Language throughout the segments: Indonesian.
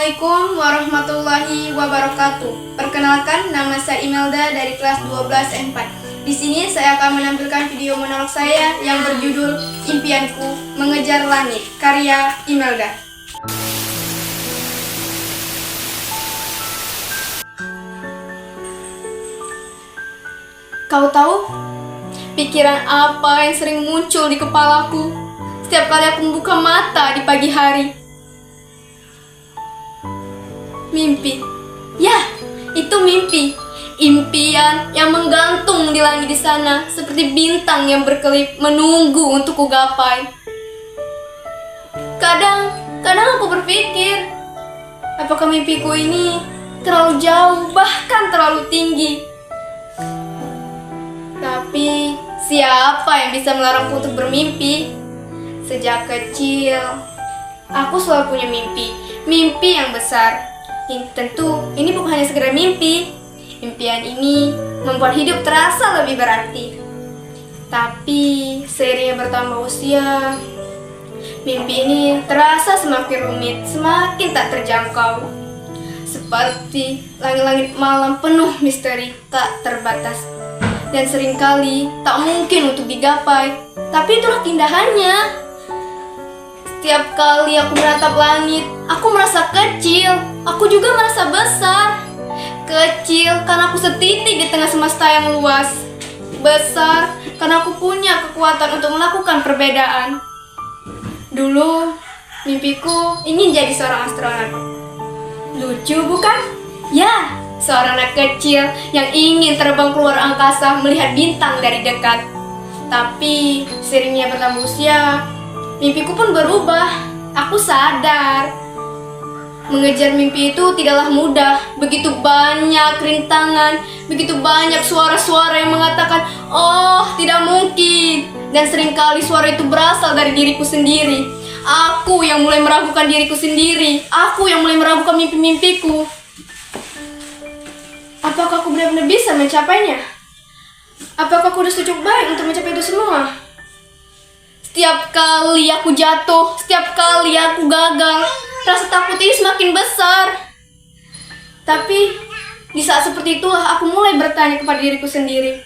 Assalamualaikum warahmatullahi wabarakatuh. Perkenalkan, nama saya Imelda dari kelas 12 N4. Di sini saya akan menampilkan video monolog saya yang berjudul Impianku Mengejar Langit, karya Imelda. Kau tahu, pikiran apa yang sering muncul di kepalaku setiap kali aku membuka mata di pagi hari? Mimpi. Ya, itu mimpi. Impian yang menggantung di langit di sana seperti bintang yang berkelip menunggu untuk kugapai. Kadang aku berpikir, apakah mimpiku ini terlalu jauh, bahkan terlalu tinggi? Tapi siapa yang bisa melarangku untuk bermimpi? Sejak kecil, aku selalu punya mimpi yang besar. Tentu, ini bukan hanya sekedar mimpi. Impian ini membuat hidup terasa lebih berarti. Tapi, seiringnya bertambah usia, mimpi ini terasa semakin rumit, semakin tak terjangkau. Seperti langit-langit malam penuh misteri tak terbatas. Dan seringkali tak mungkin untuk digapai. Tapi itulah keindahannya. Setiap kali aku menatap langit, aku merasa kecil. Aku juga merasa besar. Kecil karena aku setitik di tengah semesta yang luas. Besar karena aku punya kekuatan untuk melakukan perbedaan. Dulu, mimpiku ingin jadi seorang astronot. Lucu bukan? Ya, seorang anak kecil yang ingin terbang keluar angkasa melihat bintang dari dekat. Tapi, seiringnya bertambah usia, mimpiku pun berubah. Aku sadar mengejar mimpi itu tidaklah mudah. Begitu banyak rintangan, begitu banyak suara-suara yang mengatakan, "Oh, tidak mungkin." Dan seringkali suara itu berasal dari diriku sendiri. Aku yang mulai meragukan diriku sendiri. Aku yang mulai meragukan mimpi-mimpiku. Apakah aku benar-benar bisa mencapainya? Apakah aku sudah cukup baik untuk mencapai itu semua? Setiap kali aku jatuh, setiap kali aku gagal, rasa takut ini semakin besar. Tapi, di saat seperti itulah aku mulai bertanya kepada diriku sendiri.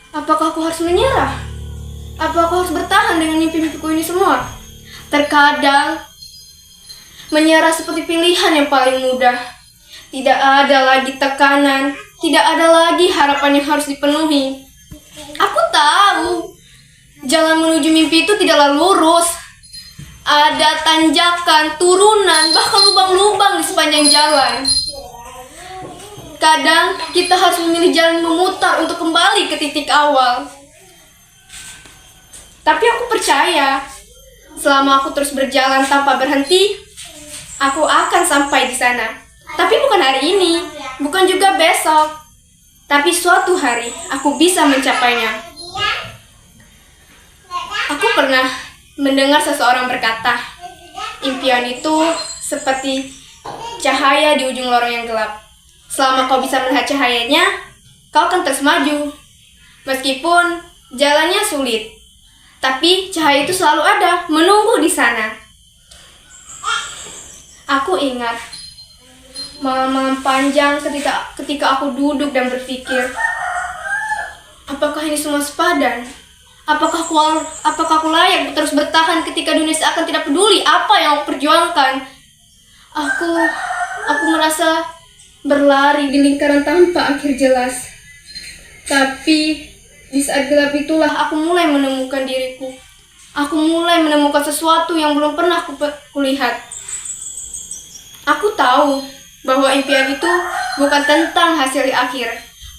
Apakah aku harus menyerah? Apakah aku harus bertahan dengan mimpi-mimpiku ini semua? Terkadang, menyerah seperti pilihan yang paling mudah. Tidak ada lagi tekanan, tidak ada lagi harapan yang harus dipenuhi. Aku tahu jalan menuju mimpi itu tidaklah lurus. Ada tanjakan, turunan, bahkan lubang-lubang di sepanjang jalan. Kadang kita harus memilih jalan memutar untuk kembali ke titik awal. Tapi aku percaya, selama aku terus berjalan tanpa berhenti, aku akan sampai di sana. Tapi bukan hari ini, bukan juga besok. Tapi suatu hari aku bisa mencapainya. Aku pernah mendengar seseorang berkata, impian itu seperti cahaya di ujung lorong yang gelap. Selama kau bisa melihat cahayanya, kau akan terus maju. Meskipun jalannya sulit, tapi cahaya itu selalu ada, menunggu di sana. Aku ingat malam-malam panjang ketika aku duduk dan berpikir, apakah ini semua sepadan? Apakah aku layak terus bertahan ketika dunia seakan tidak peduli apa yang aku perjuangkan? Aku merasa berlari di lingkaran tanpa akhir jelas. Tapi di saat gelap itulah aku mulai menemukan diriku. Aku mulai menemukan sesuatu yang belum pernah kulihat. Aku tahu bahwa impian itu bukan tentang hasil akhir,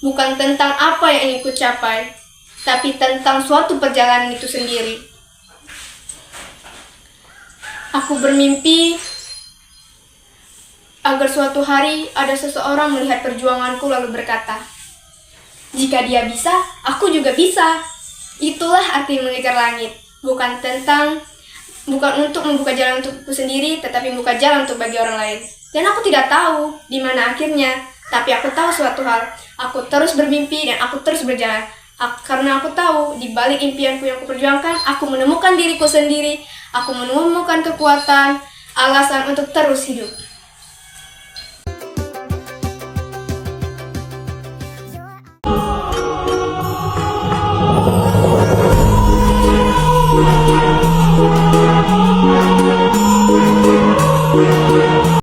bukan tentang apa yang ingin ku capai, tapi tentang suatu perjalanan itu sendiri. Aku bermimpi agar suatu hari ada seseorang melihat perjuanganku lalu berkata, jika dia bisa, aku juga bisa. Itulah arti mengejar langit. Bukan untuk membuka jalan untukku sendiri, tetapi membuka jalan untuk bagi orang lain. Dan aku tidak tahu di mana akhirnya, tapi aku tahu suatu hal. Aku terus bermimpi dan aku terus berjalan. Karena aku tahu di balik impianku yang aku perjuangkan, aku menemukan diriku sendiri, aku menemukan kekuatan, alasan untuk terus hidup.